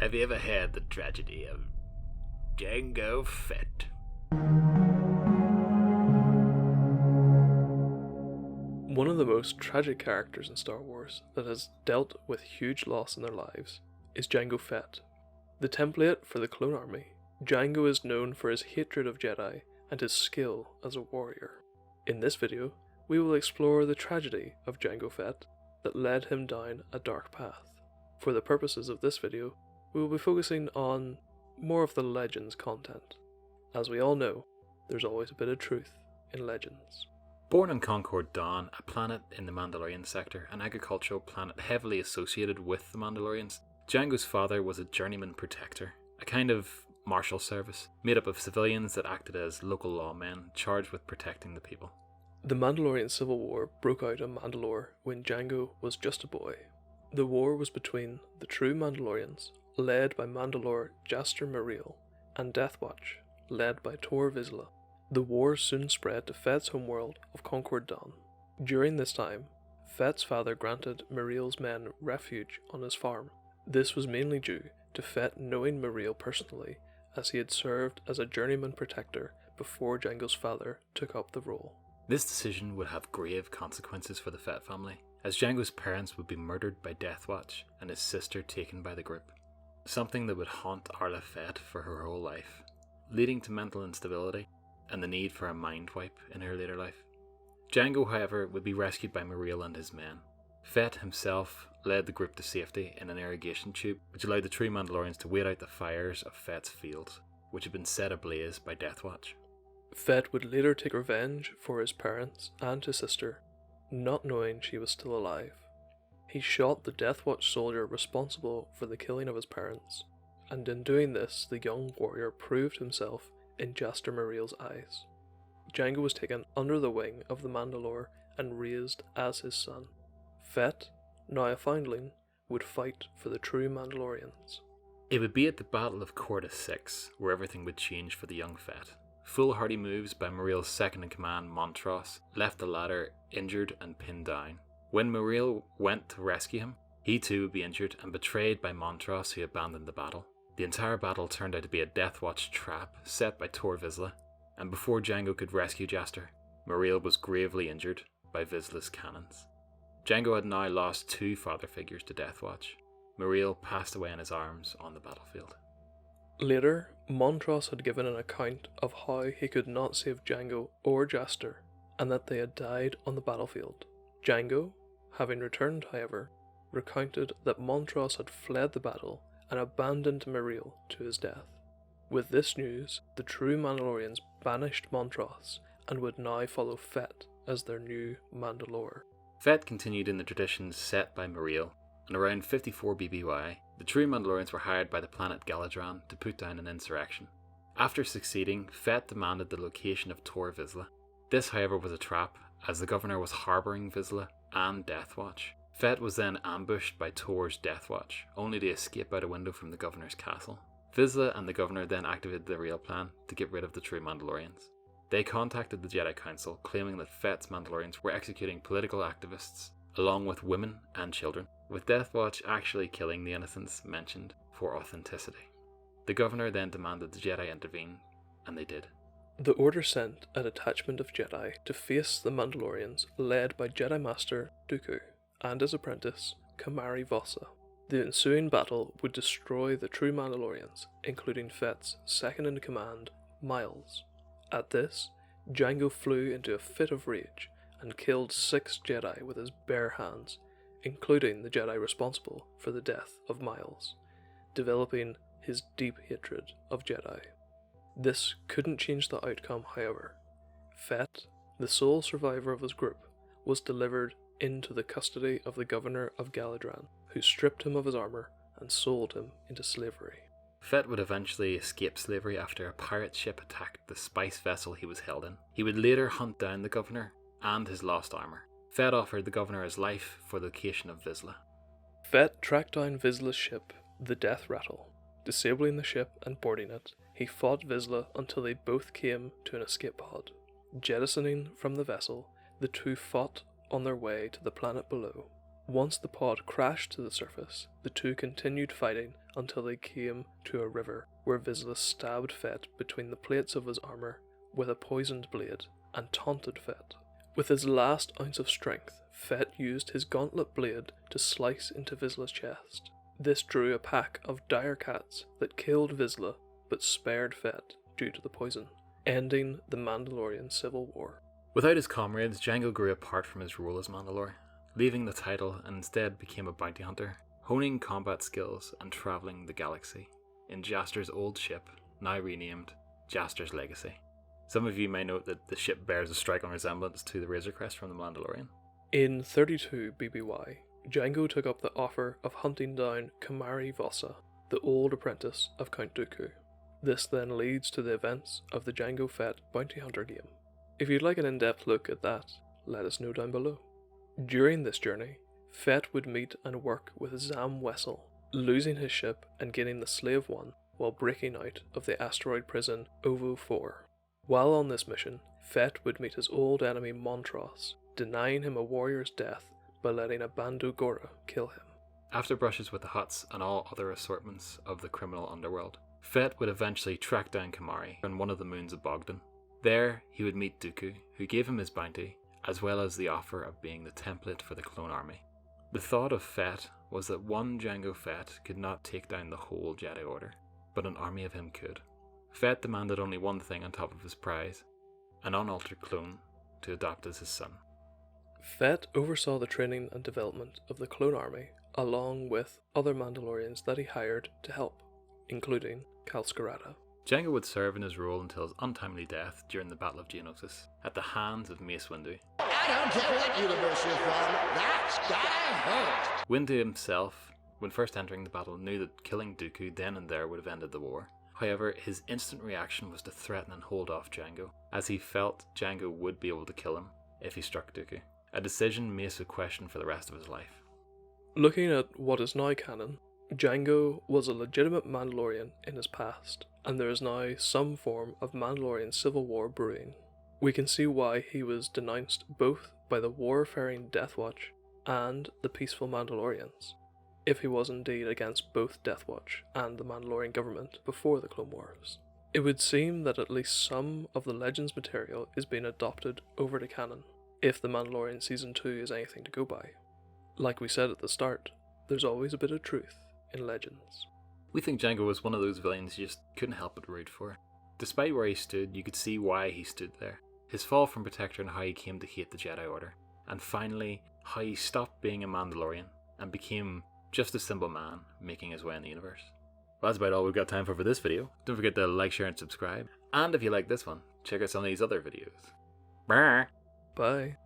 Have you ever heard the tragedy of Jango Fett? One of the most tragic characters in Star Wars that has dealt with huge loss in their lives is Jango Fett. The template for the clone army, Jango is known for his hatred of Jedi and his skill as a warrior. In this video, we will explore the tragedy of Jango Fett that led him down a dark path. For the purposes of this video, we will be focusing on more of the Legends content. As we all know, there's always a bit of truth in Legends. Born on Concord Dawn, a planet in the Mandalorian sector, an agricultural planet heavily associated with the Mandalorians, Jango's father was a journeyman protector, a kind of marshal service, made up of civilians that acted as local lawmen charged with protecting the people. The Mandalorian Civil War broke out in Mandalore when Jango was just a boy. The war was between the true Mandalorians, led by Mandalore Jaster Mereel, and Death Watch, led by Tor Vizsla. The war soon spread to Fett's homeworld of Concord Dawn. During this time, Fett's father granted Mereel's men refuge on his farm. This was mainly due to Fett knowing Mereel personally, as he had served as a journeyman protector before Jango's father took up the role. This decision would have grave consequences for the Fett family, as Jango's parents would be murdered by Death Watch and his sister taken by the group. Something that would haunt Orla Fett for her whole life, leading to mental instability and the need for a mind wipe in her later life. Jango, however, would be rescued by Mereel and his men. Fett himself led the group to safety in an irrigation tube, which allowed the true Mandalorians to wait out the fires of Fett's fields, which had been set ablaze by Death Watch. Fett would later take revenge for his parents and his sister, not knowing she was still alive. He shot the Death Watch soldier responsible for the killing of his parents, and in doing this, the young warrior proved himself in Jaster Mereel's eyes. Jango was taken under the wing of the Mandalore and raised as his son. Fett, now a foundling, would fight for the true Mandalorians. It would be at the Battle of Corta 6 where everything would change for the young Fett. Foolhardy moves by Mereel's second-in-command Montross left the latter injured and pinned down. When Mereel went to rescue him, he too would be injured and betrayed by Montross, who abandoned the battle. The entire battle turned out to be a Death Watch trap set by Tor Vizsla, and before Jango could rescue Jaster, Mereel was gravely injured by Vizsla's cannons. Jango had now lost two father figures to Death Watch. Mereel passed away in his arms on the battlefield. Later, Montross had given an account of how he could not save Jango or Jaster, and that they had died on the battlefield. Jango, having returned however, recounted that Montross had fled the battle and abandoned Mereel to his death. With this news, the true Mandalorians banished Montross and would now follow Fett as their new Mandalore. Fett continued in the traditions set by Mereel, and around 54 BBY, the true Mandalorians were hired by the planet Galadran to put down an insurrection. After succeeding, Fett demanded the location of Tor Vizsla. This, however, was a trap, as the governor was harbouring Vizsla and Death Watch. Fett was then ambushed by Tor's Death Watch, only to escape out a window from the governor's castle. Vizsla and the governor then activated the real plan to get rid of the true Mandalorians. They contacted the Jedi Council, claiming that Fett's Mandalorians were executing political activists, along with women and children, with Death Watch actually killing the innocents mentioned for authenticity. The governor then demanded the Jedi intervene, and they did. The order sent a detachment of Jedi to face the Mandalorians, led by Jedi Master Dooku and his apprentice Kamari Vasa. The ensuing battle would destroy the true Mandalorians, including Fett's second-in-command, Miles. At this, Jango flew into a fit of rage and killed 6 Jedi with his bare hands, including the Jedi responsible for the death of Miles, developing his deep hatred of Jedi. This couldn't change the outcome, however. Fett, the sole survivor of his group, was delivered into the custody of the governor of Galadran, who stripped him of his armour and sold him into slavery. Fett would eventually escape slavery after a pirate ship attacked the spice vessel he was held in. He would later hunt down the governor and his lost armour. Fett offered the governor his life for the location of Vizsla. Fett tracked down Vizsla's ship, the Death Rattle. Disabling the ship and boarding it, he fought Vizsla until they both came to an escape pod. Jettisoning from the vessel, the two fought on their way to the planet below. Once the pod crashed to the surface, the two continued fighting until they came to a river where Vizsla stabbed Fett between the plates of his armor with a poisoned blade and taunted Fett. With his last ounce of strength, Fett used his gauntlet blade to slice into Vizsla's chest. This drew a pack of dire cats that killed Vizsla but spared Fett due to the poison, ending the Mandalorian Civil War. Without his comrades, Jango grew apart from his role as Mandalore, leaving the title and instead became a bounty hunter, honing combat skills and travelling the galaxy in Jaster's old ship, now renamed Jaster's Legacy. Some of you may note that the ship bears a striking resemblance to the Razor Crest from The Mandalorian. In 32 BBY, Jango took up the offer of hunting down Kamari Vossa, the old apprentice of Count Dooku. This then leads to the events of the Jango Fett bounty hunter game. If you'd like an in-depth look at that, let us know down below. During this journey, Fett would meet and work with Zam Wesell, losing his ship and gaining the Slave One while breaking out of the asteroid prison OVO 4. While on this mission, Fett would meet his old enemy Montross, denying him a warrior's death by letting a Bando Gora kill him. After brushes with the Hutts and all other assortments of the criminal underworld, Fett would eventually track down Kamari on one of the moons of Bogdan. There, he would meet Dooku, who gave him his bounty, as well as the offer of being the template for the clone army. The thought of Fett was that one Jango Fett could not take down the whole Jedi Order, but an army of him could. Fett demanded only one thing on top of his prize, an unaltered clone to adopt as his son. Fett oversaw the training and development of the clone army, along with other Mandalorians that he hired to help, including Cal Skirata. Jango would serve in his role until his untimely death during the Battle of Geonosis, at the hands of Mace Windu. I don't care what universe you're from, that's gotta hurt. Windu himself, when first entering the battle, knew that killing Dooku then and there would have ended the war. However, his instant reaction was to threaten and hold off Jango, as he felt Jango would be able to kill him if he struck Dooku, a decision Mace would question for the rest of his life. Looking at what is now canon, Jango was a legitimate Mandalorian in his past, and there is now some form of Mandalorian civil war brewing. We can see why he was denounced both by the warfaring Death Watch and the peaceful Mandalorians, if he was indeed against both Death Watch and the Mandalorian government before the Clone Wars. It would seem that at least some of the Legends material is being adopted over to canon, if the Mandalorian Season 2 is anything to go by. Like we said at the start, there's always a bit of truth in Legends. We think Jango was one of those villains you just couldn't help but root for. Despite where he stood, you could see why he stood there. His fall from Protector and how he came to hate the Jedi Order. And finally, how he stopped being a Mandalorian and became just a simple man making his way in the universe. Well, that's about all we've got time for this video. Don't forget to like, share and subscribe. And if you like this one, check out some of these other videos. Bye. Bye.